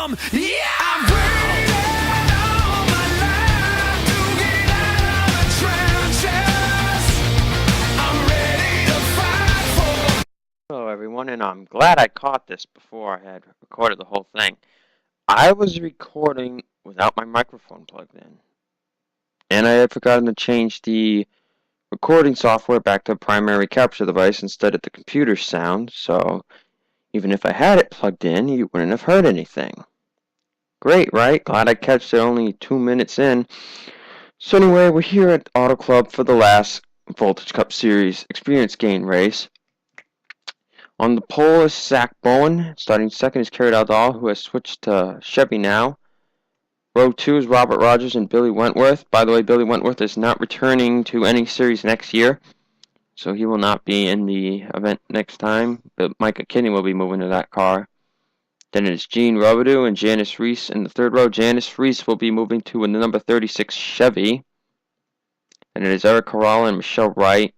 freedom. Yeah, I've waited all my life to get out of the trenches. I'm ready to fight for. Hello everyone, and I'm glad I caught this before I had recorded the whole thing. I was recording without my microphone plugged in, and I had forgotten to change the recording software back to a primary capture device instead of the computer sound, so even if I had it plugged in, you wouldn't have heard anything. Great, right? Glad I catched it only 2 minutes in. So anyway, we're here at Auto Club for the last Voltage Cup Series Experience Gain race. On the pole is Zach Bowen. Starting second is Carrot Aldal, who has switched to Chevy now. Row 2 is Robert Rogers and Billy Wentworth. By the way, Billy Wentworth is not returning to any series next year, so he will not be in the event next time. But Micah Kinney will be moving to that car. Then it is Gene Robidoux and Janice Reese in the third row. Janice Reese will be moving to the number 36 Chevy. And it is Eric Corral and Michelle Wright,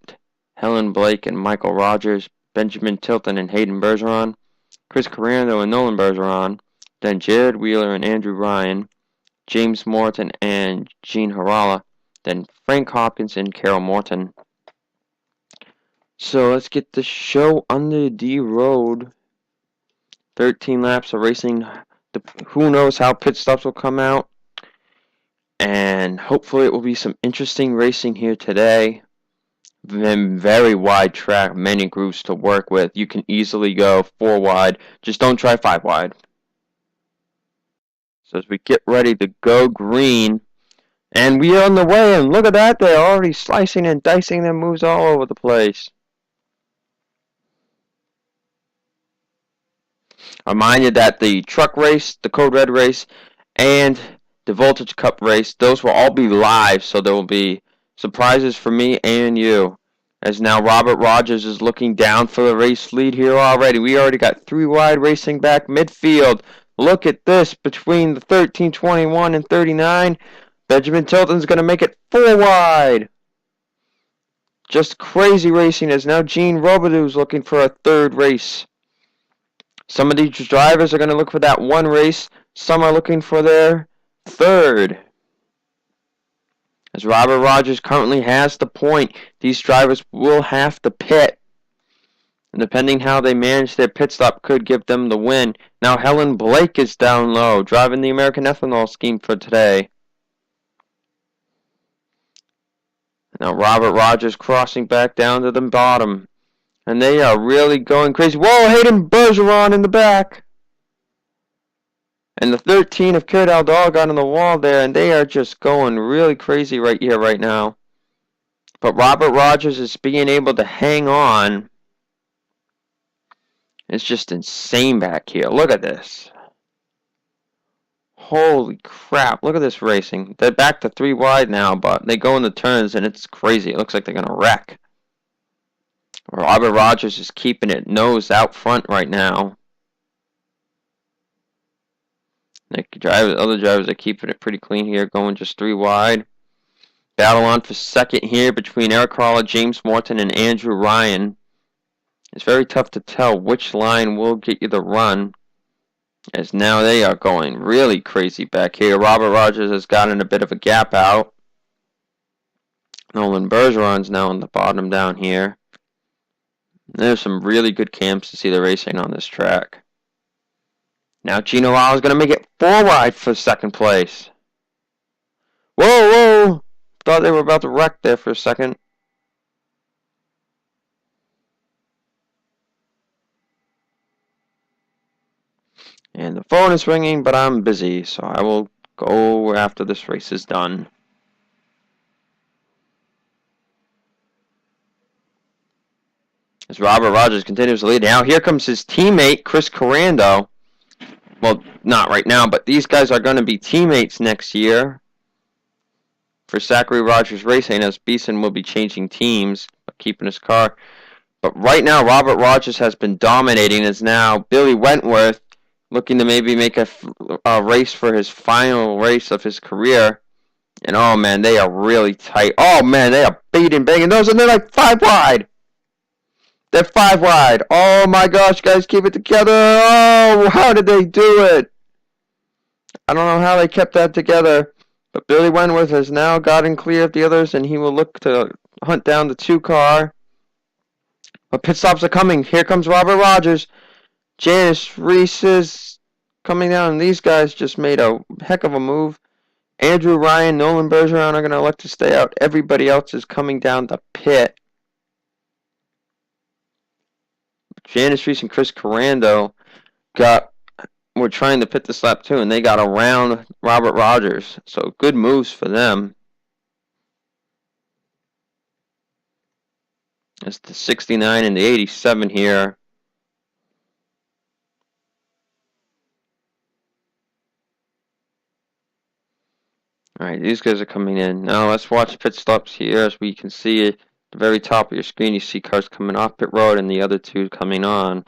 Helen Blake and Michael Rogers, Benjamin Tilton and Hayden Bergeron, Chris Carrando and Nolan Bergeron, then Jared Wheeler and Andrew Ryan, James Morton and Gene Harala, then Frank Hopkins and Carol Morton. So let's get the show under the road. 13 laps of racing. Who knows how pit stops will come out. And hopefully it will be some interesting racing here today. Very wide track, many grooves to work with. You can easily go 4 wide. Just don't try 5 wide. So as we get ready to go green, and we are on the way, and look at that, they're already slicing and dicing their moves all over the place. I remind you that the truck race, the Code Red race, and the Voltage Cup race, those will all be live, so there will be surprises for me and you. As now Robert Rogers is looking down for the race lead here already. We already got 3 wide racing back midfield. Look at this between the 13, 21, and 39. Benjamin Tilton's going to make it 4 wide. Just crazy racing as now Gene Robidoux is looking for a 3rd race. Some of these drivers are going to look for that 1 race. Some are looking for their 3rd. As Robert Rogers currently has the point, these drivers will have to pit. And depending how they manage their pit stop could give them the win. Now Helen Blake is down low, driving the American Ethanol scheme for today. Now Robert Rogers crossing back down to the bottom. And they are really going crazy. Whoa, Hayden Bergeron in the back. And the 13 of Carrot Aldal got on the wall there, and they are just going really crazy right here, right now. But Robert Rogers is being able to hang on. It's just insane back here. Look at this. Holy crap, look at this racing. They're back to 3 wide now, but they go in the turns, and it's crazy. It looks like they're going to wreck. Robert Rogers is keeping it nose out front right now. Other drivers are keeping it pretty clean here, going just 3 wide. Battle on for second here between Eric Crawler, James Morton, and Andrew Ryan. It's very tough to tell which line will get you the run, as now they are going really crazy back here. Robert Rogers has gotten a bit of a gap out. Nolan Bergeron's now on the bottom down here. There's some really good camps to see the racing on this track. Now Gino Lau is going to make it 4 wide for 2nd place. Whoa! Thought they were about to wreck there for a second. And the phone is ringing, but I'm busy, so I will go after this race is done. As Robert Rogers continues to lead. Now here comes his teammate, Chris Carrando. Well, not right now, but these guys are going to be teammates next year for Zachary Rogers Racing, as Beeson will be changing teams, but keeping his car. But right now, Robert Rogers has been dominating, as now Billy Wentworth looking to maybe make a race for his final race of his career. And oh man, they are really tight. Oh man, they are beating, banging those, and they're like 5 wide. They're 5 wide. Oh my gosh, guys, keep it together. Oh, how did they do it? I don't know how they kept that together, but Billy Wentworth has now gotten clear of the others, and he will look to hunt down the 2 car. But pit stops are coming. Here comes Robert Rogers. Janice Reese is coming down, and these guys just made a heck of a move. Andrew Ryan, Nolan Bergeron are going to elect to stay out. Everybody else is coming down the pit. Janice Reese and Chris Corando were trying to pit this lap too, and they got around Robert Rogers. So good moves for them. It's the 69 and the 87 here. Alright, these guys are coming in. Now let's watch pit stops here. As we can see at the very top of your screen, you see cars coming off pit road and the other 2 coming on.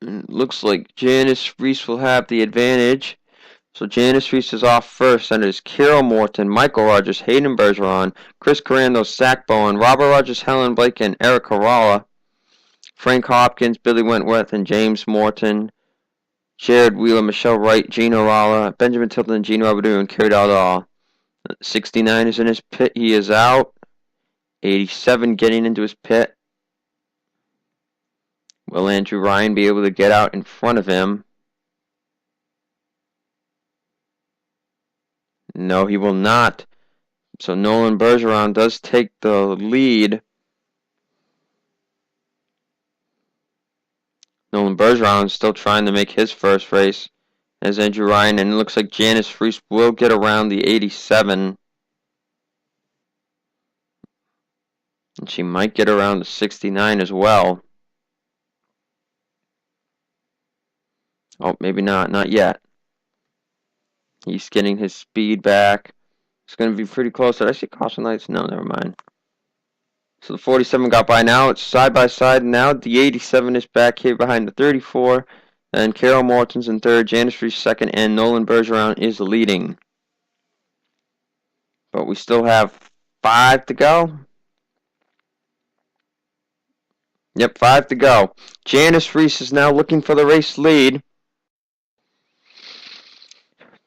And it looks like Janice Reese will have the advantage. So Janice Reese is off first, and it is Carol Morton, Michael Rogers, Hayden Bergeron, Chris Corando, Zach Bowen, Robert Rogers, Helen Blake, and Eric Caralla. Frank Hopkins, Billy Wentworth, and James Morton. Jared Wheeler, Michelle Wright, Gino Ralla, Benjamin Tilton, Gene Robidoux, and Kerry Dowdall. 69 is in his pit. He is out. 87 getting into his pit. Will Andrew Ryan be able to get out in front of him? No, he will not. So Nolan Bergeron does take the lead. Nolan Bergeron is still trying to make his first race as Andrew Ryan, and it looks like Janice Reese will get around the 87. And she might get around the 69 as well. Oh, maybe not. Not yet. He's getting his speed back. It's going to be pretty close. Did I see caution lights? No, never mind. So the 47 got by now. It's side by side. Now the 87 is back here behind the 34. And Carol Morton's in third. Janice Reese second. And Nolan Bergeron is leading. But we still have 5 to go. Yep, 5 to go. Janice Reese is now looking for the race lead.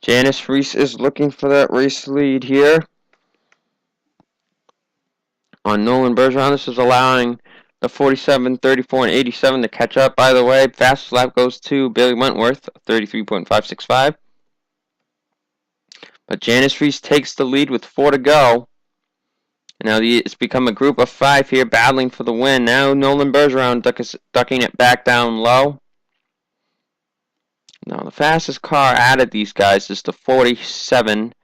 Janice Reese is looking for that race lead here on Nolan Bergeron. This is allowing the 47, 34, and 87 to catch up. By the way, fastest lap goes to Billy Wentworth, 33.565. But Janice Reese takes the lead with 4 to go. And now it's become a group of 5 here battling for the win. Now Nolan Bergeron ducking it back down low. Now the fastest car out of these guys is the 47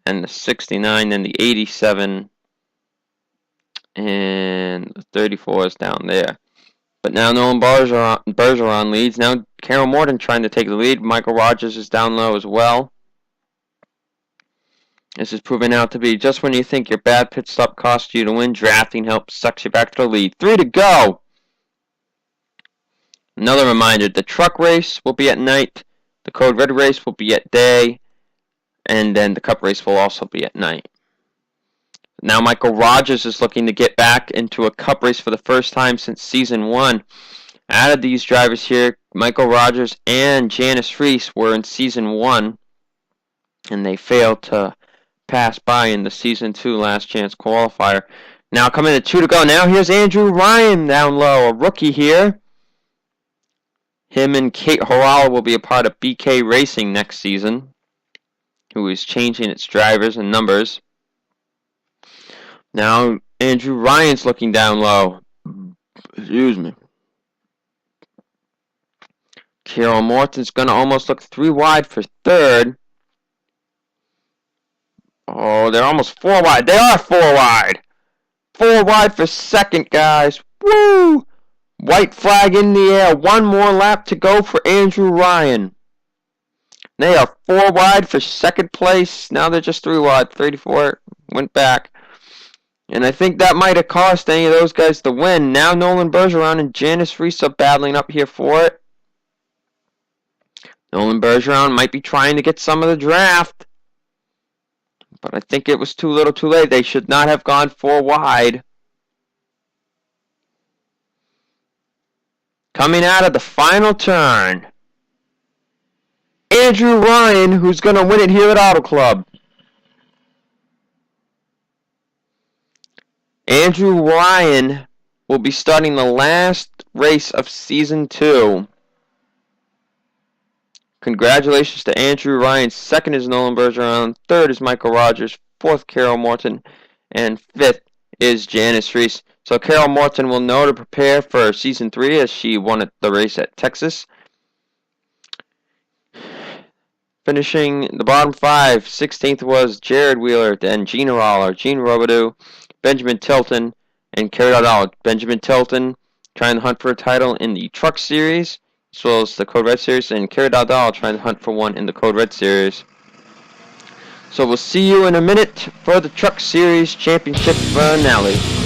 and the 69 and the 87. And the 34 is down there. But now Nolan Bergeron leads. Now Carol Morton trying to take the lead. Michael Rogers is down low as well. This is proving out to be just when you think your bad pit stop cost you to win. Drafting helps sucks you back to the lead. 3 to go. Another reminder, the truck race will be at night. The Code Red race will be at day. And then the Cup race will also be at night. Now Michael Rogers is looking to get back into a Cup race for the first time since Season 1. Out of these drivers here, Michael Rogers and Janice Reese were in Season 1. And they failed to pass by in the Season 2 last chance qualifier. Now coming to 2 to go. Now here's Andrew Ryan down low, a rookie here. Him and Kate Horala will be a part of BK Racing next season, who is changing its drivers and numbers. Now Andrew Ryan's looking down low. Excuse me. Carol Morton's going to almost look 3 wide for third. Oh, they're almost 4 wide. They are 4 wide. 4 wide for second, guys. Woo! White flag in the air. 1 more lap to go for Andrew Ryan. They are 4 wide for second place. Now they're just 3 wide. 34 went back. And I think that might have cost any of those guys the win. Now Nolan Bergeron and Janice Reese are battling up here for it. Nolan Bergeron might be trying to get some of the draft. But I think it was too little too late. They should not have gone 4 wide. Coming out of the final turn. Andrew Ryan, who's going to win it here at Auto Club. Andrew Ryan will be starting the last race of Season 2. Congratulations to Andrew Ryan. Second is Nolan Bergeron. Third is Michael Rogers. Fourth, Carol Morton. And fifth is Janice Reese. So Carol Morton will know to prepare for Season 3 as she won the race at Texas. Finishing the bottom 5, 16th was Jared Wheeler, then Gina Roller, Gene Robidoux, Benjamin Tilton, and Kerry Dowdall. Benjamin Tilton trying to hunt for a title in the Truck Series, as well as the Code Red Series, and Kerry Dowdall trying to hunt for one in the Code Red Series. So we'll see you in a minute for the Truck Series Championship finale.